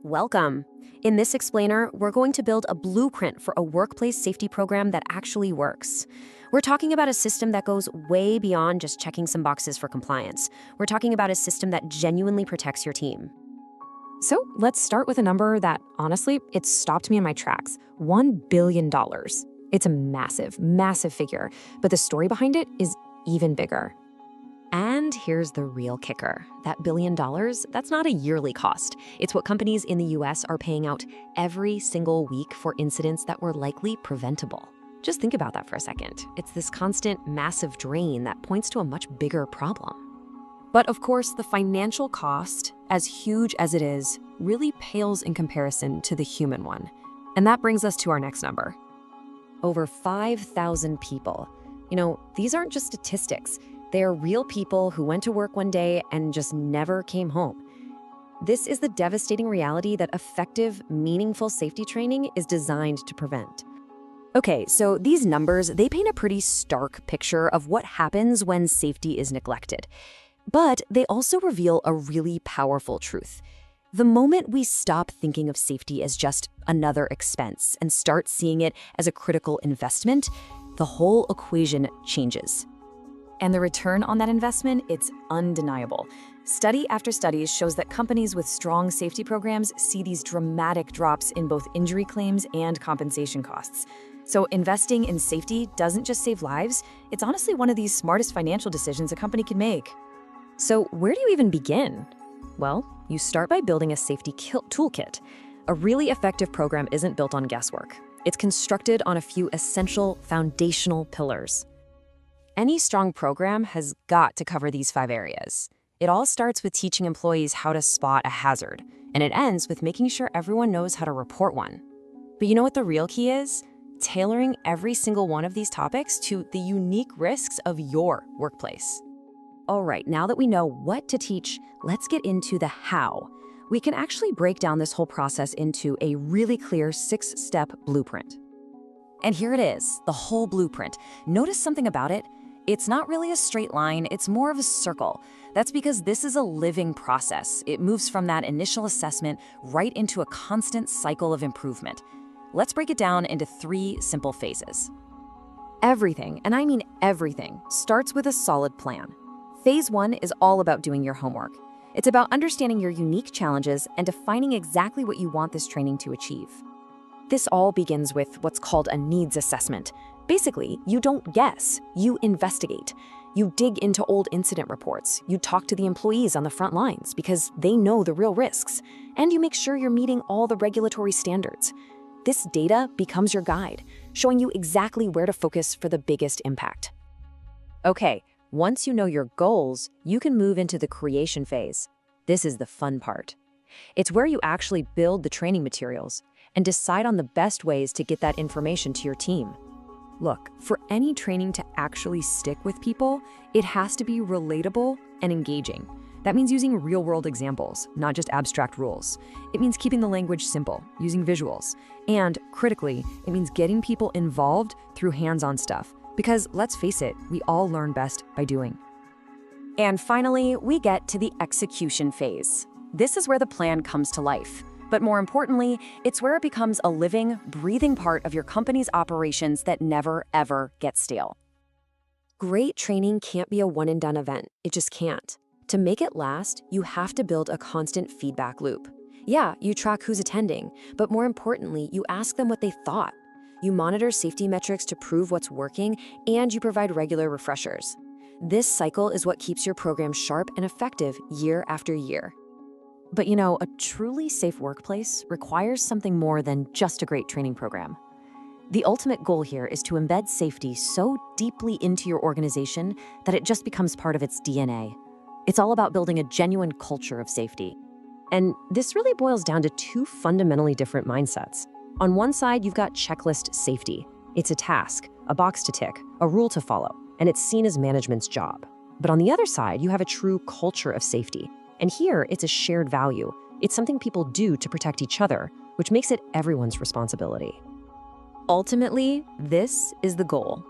Welcome. In this explainer, we're going to build a blueprint for a workplace safety program that actually works. We're talking about a system that goes way beyond just checking some boxes for compliance. We're talking about a system that genuinely protects your team. So let's start with a number that, honestly, it stopped me in my tracks. $1 billion. It's a massive, massive figure, but the story behind it is even bigger. And here's the real kicker. That $1 billion, that's not a yearly cost. It's what companies in the US are paying out every single week for incidents that were likely preventable. Just think about that for a second. It's this constant, massive drain that points to a much bigger problem. But of course, the financial cost, as huge as it is, really pales in comparison to the human one. And that brings us to our next number. Over 5,000 people. These aren't just statistics. They are real people who went to work one day and just never came home. This is the devastating reality that effective, meaningful safety training is designed to prevent. Okay, so these numbers, they paint a pretty stark picture of what happens when safety is neglected. But they also reveal a really powerful truth. The moment we stop thinking of safety as just another expense and start seeing it as a critical investment, the whole equation changes. And the return on that investment, it's undeniable. Study after study shows that companies with strong safety programs see these dramatic drops in both injury claims and compensation costs. So investing in safety doesn't just save lives, it's honestly one of the smartest financial decisions a company can make. So where do you even begin? Well, you start by building a safety toolkit. A really effective program isn't built on guesswork. It's constructed on a few essential foundational pillars. Any strong program has got to cover these 5 areas. It all starts with teaching employees how to spot a hazard, and it ends with making sure everyone knows how to report one. But you know what the real key is? Tailoring every single one of these topics to the unique risks of your workplace. All right, now that we know what to teach, let's get into the how. We can actually break down this whole process into a really clear 6-step blueprint. And here it is, the whole blueprint. Notice something about it. It's not really a straight line, it's more of a circle. That's because this is a living process. It moves from that initial assessment right into a constant cycle of improvement. Let's break it down into 3 simple phases. Everything, and I mean everything, starts with a solid plan. Phase 1 is all about doing your homework. It's about understanding your unique challenges and defining exactly what you want this training to achieve. This all begins with what's called a needs assessment. Basically, you don't guess, you investigate. You dig into old incident reports, you talk to the employees on the front lines because they know the real risks, and you make sure you're meeting all the regulatory standards. This data becomes your guide, showing you exactly where to focus for the biggest impact. Okay, once you know your goals, you can move into the creation phase. This is the fun part. It's where you actually build the training materials and decide on the best ways to get that information to your team. Look, for any training to actually stick with people, it has to be relatable and engaging. That means using real-world examples, not just abstract rules. It means keeping the language simple, using visuals. And, critically, it means getting people involved through hands-on stuff. Because, let's face it, we all learn best by doing. And finally, we get to the execution phase. This is where the plan comes to life. But more importantly, it's where it becomes a living, breathing part of your company's operations that never, ever gets stale. Great training can't be a one-and-done event. It just can't. To make it last, you have to build a constant feedback loop. Yeah, you track who's attending, but more importantly, you ask them what they thought. You monitor safety metrics to prove what's working, and you provide regular refreshers. This cycle is what keeps your program sharp and effective year after year. But a truly safe workplace requires something more than just a great training program. The ultimate goal here is to embed safety so deeply into your organization that it just becomes part of its DNA. It's all about building a genuine culture of safety. And this really boils down to 2 fundamentally different mindsets. On one side, you've got checklist safety. It's a task, a box to tick, a rule to follow, and it's seen as management's job. But on the other side, you have a true culture of safety. And here, it's a shared value. It's something people do to protect each other, which makes it everyone's responsibility. Ultimately, this is the goal: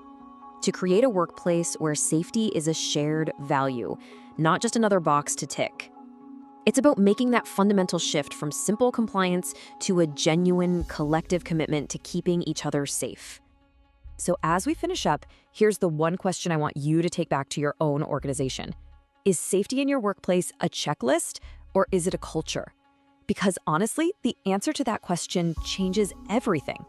to create a workplace where safety is a shared value, not just another box to tick. It's about making that fundamental shift from simple compliance to a genuine collective commitment to keeping each other safe. So as we finish up, here's the one question I want you to take back to your own organization. Is safety in your workplace a checklist, or is it a culture? Because honestly, the answer to that question changes everything.